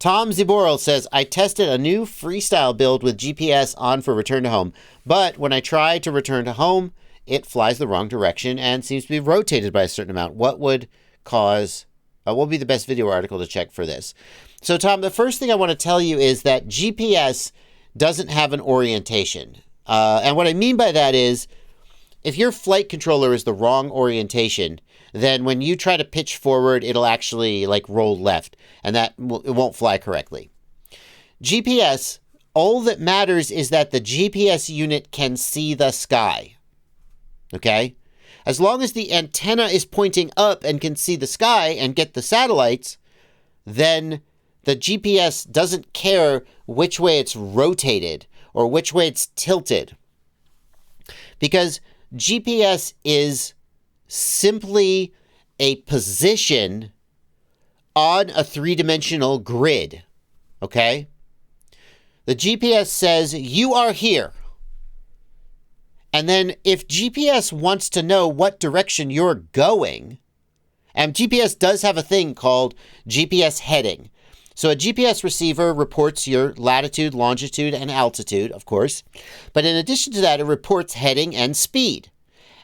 Tom Ziboral says, I tested a new freestyle build with GPS on for return to home, but when I try to return to home, it flies the wrong direction and seems to be rotated by a certain amount. What would be the best video article to check for this? So, Tom, the first thing I want to tell you is that GPS doesn't have an orientation. And what I mean by that is, if your flight controller is the wrong orientation, then when you try to pitch forward, it'll actually like roll left, and it won't fly correctly. GPS, all that matters is that the GPS unit can see the sky. Okay? As long as the antenna is pointing up and can see the sky and get the satellites, then the GPS doesn't care which way it's rotated or which way it's tilted. Because GPS is simply a position on a three-dimensional grid. Okay? The GPS says, you are here. And then if GPS wants to know what direction you're going, and GPS does have a thing called GPS heading. So a GPS receiver reports your latitude, longitude, and altitude, of course. But in addition to that, it reports heading and speed.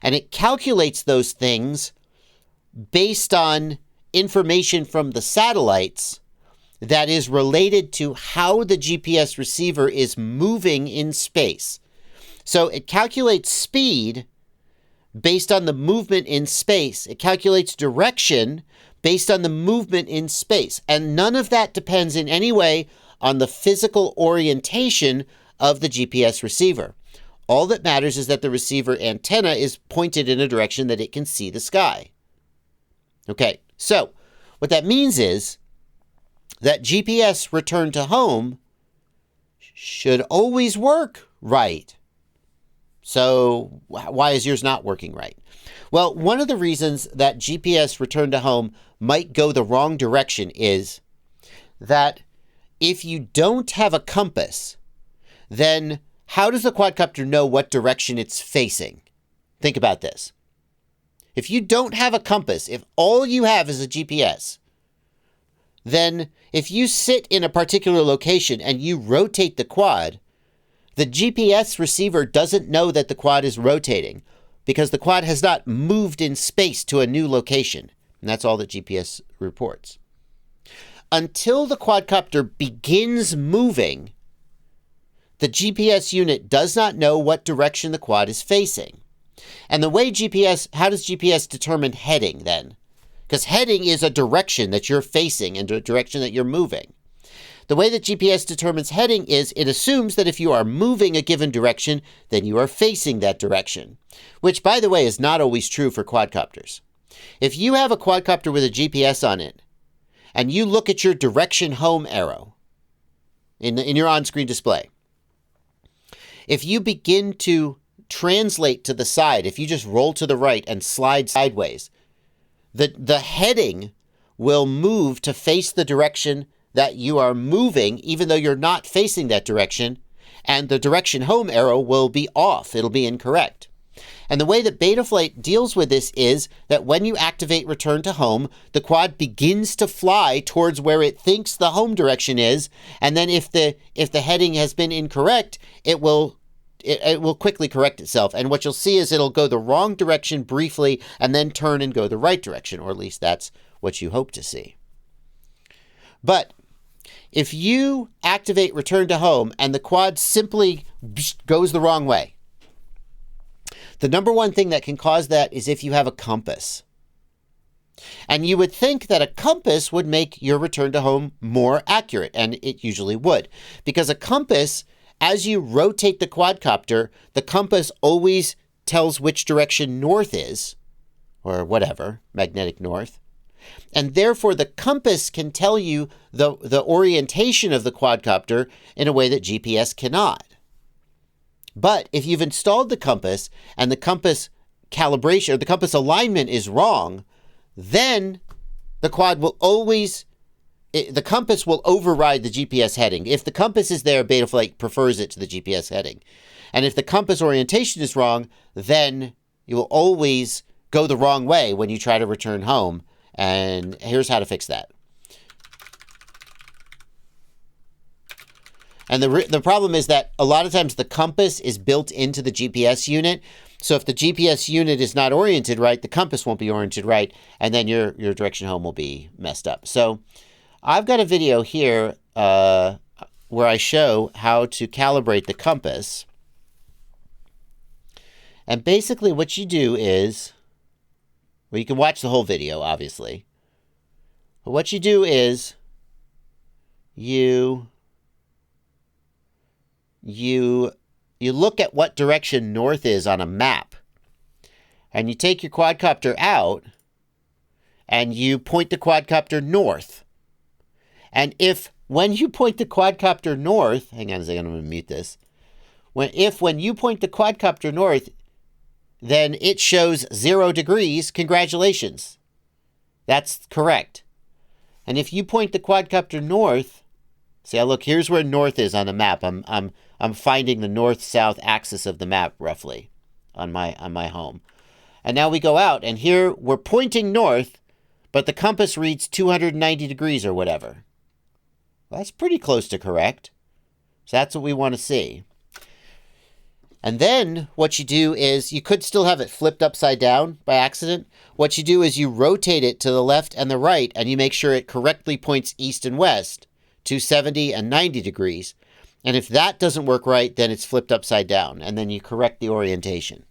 And it calculates those things based on information from the satellites that is related to how the GPS receiver is moving in space. So it calculates speed based on the movement in space. It calculates direction based on the movement in space. And none of that depends in any way on the physical orientation of the GPS receiver. All that matters is that the receiver antenna is pointed in a direction that it can see the sky. Okay, so what that means is that GPS return to home should always work right. So why is yours not working right? Well, one of the reasons that GPS return to home might go the wrong direction is that if you don't have a compass, then how does the quadcopter know what direction it's facing? Think about this. If you don't have a compass, if all you have is a GPS, then if you sit in a particular location and you rotate the quad, the GPS receiver doesn't know that the quad is rotating because the quad has not moved in space to a new location. And that's all that GPS reports. Until the quadcopter begins moving, the GPS unit does not know what direction the quad is facing. And how does GPS determine heading then? Because heading is a direction that you're facing and a direction that you're moving. The way that GPS determines heading is it assumes that if you are moving a given direction, then you are facing that direction, which, by the way, is not always true for quadcopters. If you have a quadcopter with a GPS on it, and you look at your direction home arrow in your on-screen display, if you begin to translate to the side, if you just roll to the right and slide sideways, the heading will move to face the direction that you are moving, even though you're not facing that direction, and the direction home arrow will be off. It'll be incorrect. And the way that Betaflight deals with this is that when you activate return to home, the quad begins to fly towards where it thinks the home direction is, and then if the heading has been incorrect, it will quickly correct itself. And what you'll see is it'll go the wrong direction briefly and then turn and go the right direction, or at least that's what you hope to see. But if you activate return to home and the quad simply goes the wrong way, the number one thing that can cause that is if you have a compass. And you would think that a compass would make your return to home more accurate, and it usually would. Because a compass, as you rotate the quadcopter, the compass always tells which direction north is, or whatever, magnetic north. And therefore, the compass can tell you the orientation of the quadcopter in a way that GPS cannot. But if you've installed the compass and the compass calibration or the compass alignment is wrong, then the quad will the compass will override the GPS heading. If the compass is there, Betaflight prefers it to the GPS heading. And if the compass orientation is wrong, then you will always go the wrong way when you try to return home. And here's how to fix that. And the problem is that a lot of times the compass is built into the GPS unit. So if the GPS unit is not oriented right, the compass won't be oriented right, and then your direction home will be messed up. So I've got a video here where I show how to calibrate the compass. And basically what you do is, well, you can watch the whole video, obviously. But what you do is you look at what direction north is on a map. And you take your quadcopter out and you point the quadcopter north. And if when you point the quadcopter north, hang on a second, I'm going to mute this. When you point the quadcopter north, then it shows 0 degrees, congratulations. That's correct. And if you point the quadcopter north, see, look, here's where north is on the map. I'm finding the north-south axis of the map roughly on my home. And now we go out, and here we're pointing north, but the compass reads 290 degrees or whatever. Well, that's pretty close to correct. So that's what we want to see. And then what you do is, you could still have it flipped upside down by accident. What you do is you rotate it to the left and the right, and you make sure it correctly points east and west, 270 and 90 degrees. And if that doesn't work right, then it's flipped upside down, and then you correct the orientation.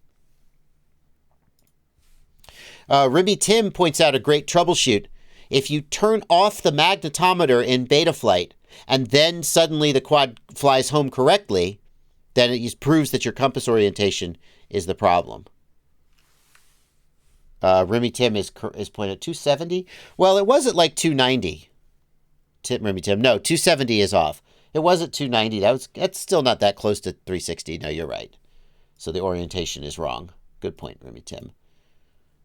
Ribby Tim points out a great troubleshoot. If you turn off the magnetometer in beta flight, and then suddenly the quad flies home correctly, then it proves that your compass orientation is the problem. Remy Tim is pointed at 270. Well, it was at like 290. Remy Tim, no, 270 is off. It was at 290. That's still not that close to 360. No, you're right. So the orientation is wrong. Good point, Remy Tim.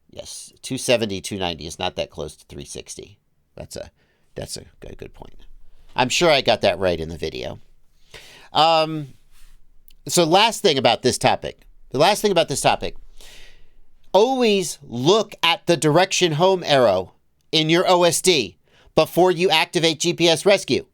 Yes, 270, 290 is not that close to 360. That's a good point. I'm sure I got that right in the video. So last thing about this topic. Always look at the direction home arrow in your OSD before you activate GPS rescue.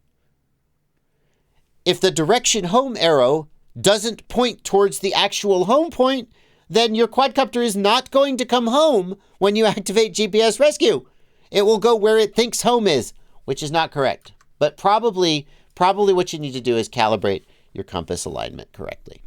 If the direction home arrow doesn't point towards the actual home point, then your quadcopter is not going to come home when you activate GPS rescue. It will go where it thinks home is, which is not correct. But probably what you need to do is calibrate your compass alignment correctly.